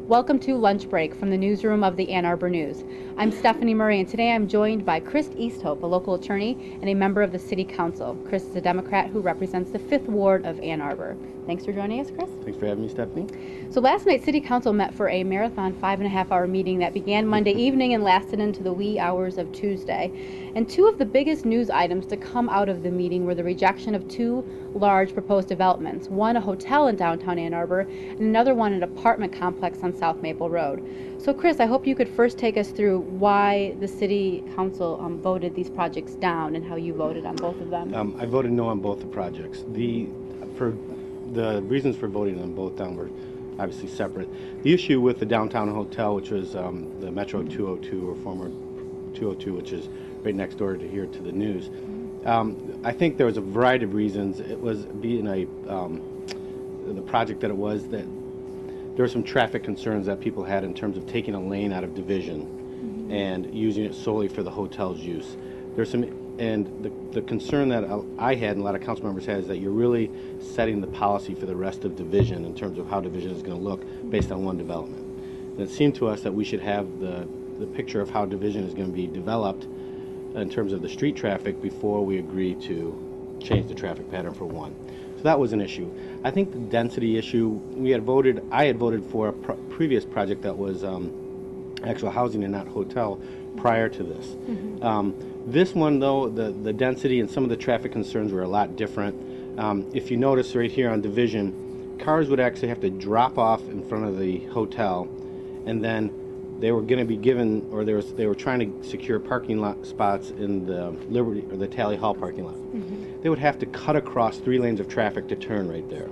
Welcome to Lunch Break from the newsroom of the Ann Arbor News. I'm Stephanie Murray, and today I'm joined by Chris Easthope, a local attorney and a member of the City Council. Chris is a Democrat who represents the 5th Ward of Ann Arbor. Thanks for joining us, Chris. Thanks for having me, Stephanie. So last night, City Council met for a marathon 5.5-hour meeting that began Monday evening and lasted into the wee hours of Tuesday. And two of the biggest news items to come out of the meeting were the rejection of two large proposed developments, one a hotel in downtown Ann Arbor and another one an apartment complex on South Maple Road. So Chris, I hope you could first take us through why the City Council voted these projects down and how you voted on both of them. I voted no on both the projects. The reasons for voting on both down were obviously separate. The issue with the downtown hotel, which was the Metro 202 or former 202, which is right next door to here to the news, I think there was a variety of reasons. It was being the project that it was, that there were some traffic concerns that people had in terms of taking a lane out of Division and using it solely for the hotel's use. There's some, and the concern that I had and a lot of council members had is that you're really setting the policy for the rest of Division in terms of how Division is going to look based on one development. And it seemed to us that we should have the picture of how Division is going to be developed in terms of the street traffic before we agree to change the traffic pattern for one. So that was an issue. I think the density issue, I had voted for a previous project that was actual housing and not hotel prior to this. This one, though, the density and some of the traffic concerns were a lot different. If you notice right here on Division, cars would actually have to drop off in front of the hotel, and then they were going to be given, or they were trying to secure parking lot spots in the Liberty or the Tally Hall parking lot. They would have to cut across 3 lanes of traffic to turn right there.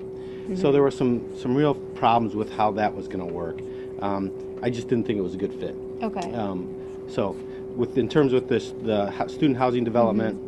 So there were some real problems with how that was going to work. I just didn't think it was a good fit. Okay. So, in terms of this, the student housing development,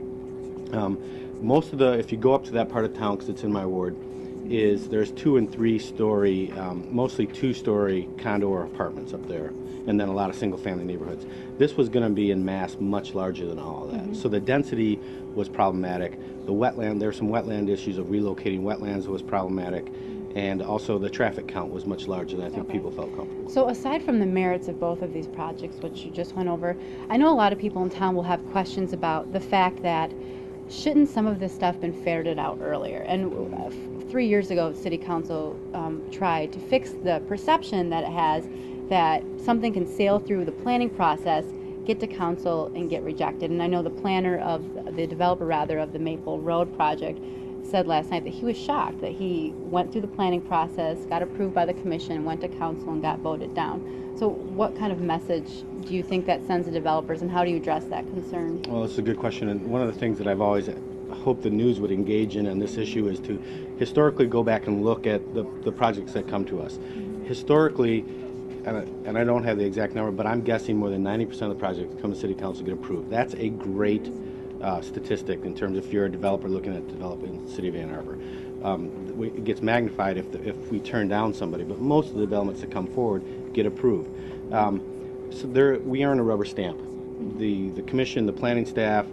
most of if you go up to that part of town, because it's in my ward, there's 2- and 3-story, mostly 2-story condo or apartments up there, and then a lot of single-family neighborhoods. This was going to be in mass much larger than all of that. So the density was problematic. The wetland, there were some wetland issues of relocating wetlands was problematic. And also the traffic count was much larger than I think people felt comfortable. So aside from the merits of both of these projects, which you just went over, I know a lot of people in town will have questions about the fact that shouldn't some of this stuff been ferreted out earlier? And 3 years ago, City Council tried to fix the perception that it has that something can sail through the planning process, get to council, and get rejected. And I know the developer of the Maple Road project said last night that he was shocked that he went through the planning process, got approved by the commission, went to council, and got voted down. So what kind of message do you think that sends to developers, and how do you address that concern? Well, it's a good question, and one of the things that I've always hoped the news would engage in on this issue is to historically go back and look at the projects that come to us. Historically, and I don't have the exact number, but I'm guessing more than 90% of the projects that come to City Council get approved. That's a great statistic in terms of if you're a developer looking at developing the city of Ann Arbor. It gets magnified if we turn down somebody, but most of the developments that come forward get approved. So we earn a rubber stamp. The commission, the planning staff,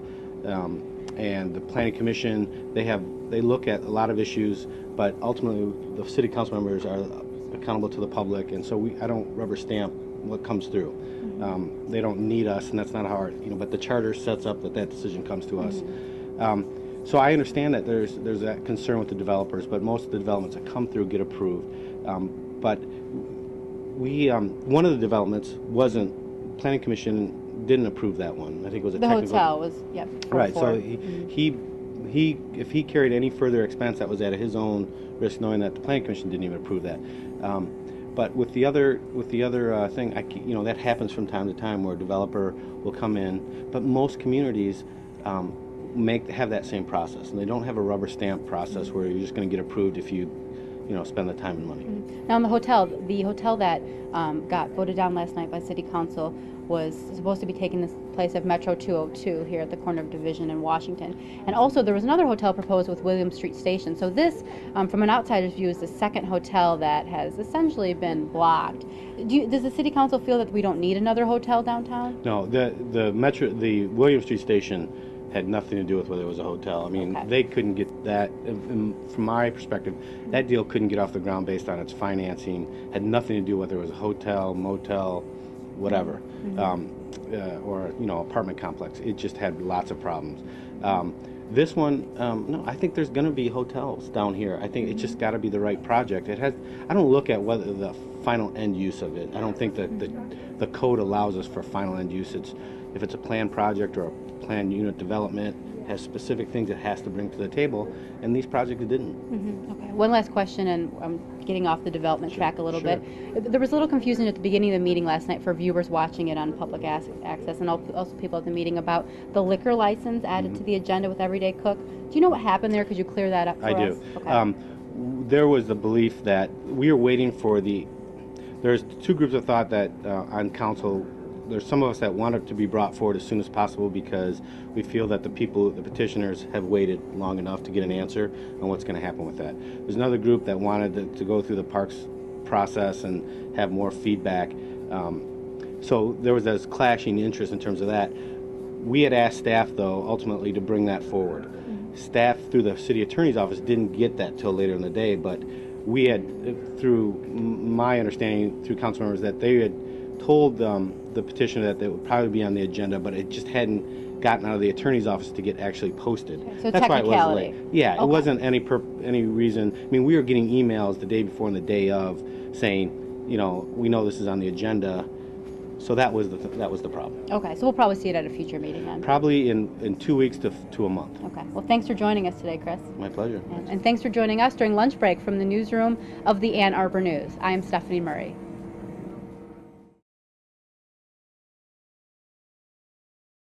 and the planning commission, they look at a lot of issues, but ultimately the city council members are accountable to the public, and so I don't rubber stamp what comes through. They don't need us, and that's not how but the charter sets up that decision comes to us. So I understand that there's that concern with the developers, but most of the developments that come through get approved. But one of the developments planning commission didn't approve that one. I think it was a technical. The hotel was, right. So if he carried any further expense, that was at his own risk, knowing that the planning commission didn't even approve that. But with the other thing, that happens from time to time where a developer will come in, but most communities have that same process, and they don't have a rubber stamp process where you're just going to get approved if you spend the time and money. Now, on the hotel that got voted down last night by City Council was supposed to be taking the place of Metro 202 here at the corner of Division in Washington. And also there was another hotel proposed with William Street Station. So this, from an outsider's view, is the second hotel that has essentially been blocked. Does the City Council feel that we don't need another hotel downtown? No, the William Street Station had nothing to do with whether it was a hotel. I mean, Okay. they couldn't get that, from my perspective, that deal couldn't get off the ground based on its financing, had nothing to do whether it was a hotel, motel, whatever, or, you know, apartment complex. It just had lots of problems. This one, no, I think there's going to be hotels down here. I think it's just got to be the right project. It has. I don't look at whether the final end use of it. I don't think that the code allows us for final end use. It's if it's a planned project or a planned unit development, has specific things it has to bring to the table, and these projects didn't. Okay. One last question, and I'm getting off the development track a little Sure. bit. There was a little confusion at the beginning of the meeting last night for viewers watching it on public access, and also people at the meeting about the liquor license added to the agenda with Everyday Cook. Do you know what happened there? Could you clear that up for I us? do. Okay. There was the belief that we are waiting for there's two groups of thought that on council, there's some of us that want it to be brought forward as soon as possible because we feel that the petitioners have waited long enough to get an answer on what's going to happen with that. There's another group that wanted to go through the parks process and have more feedback. So there was this clashing interest in terms of that. We had asked staff, though, ultimately to bring that forward. Staff through the city attorney's office didn't get that till later in the day, but we had, through my understanding, through council members, that they had told the petitioner that they would probably be on the agenda, but it just hadn't gotten out of the attorney's office to get actually posted. So That's why it was technicality. late. Yeah, Okay. it wasn't any reason. I mean, we were getting emails the day before and the day of saying, you know, we know this is on the agenda. So that was the problem. Okay, so we'll probably see it at a future meeting then. Probably in 2 weeks to a month. Okay. Well, thanks for joining us today, Chris. My pleasure. And thanks for joining us during lunch break from the newsroom of the Ann Arbor News. I am Stephanie Murray.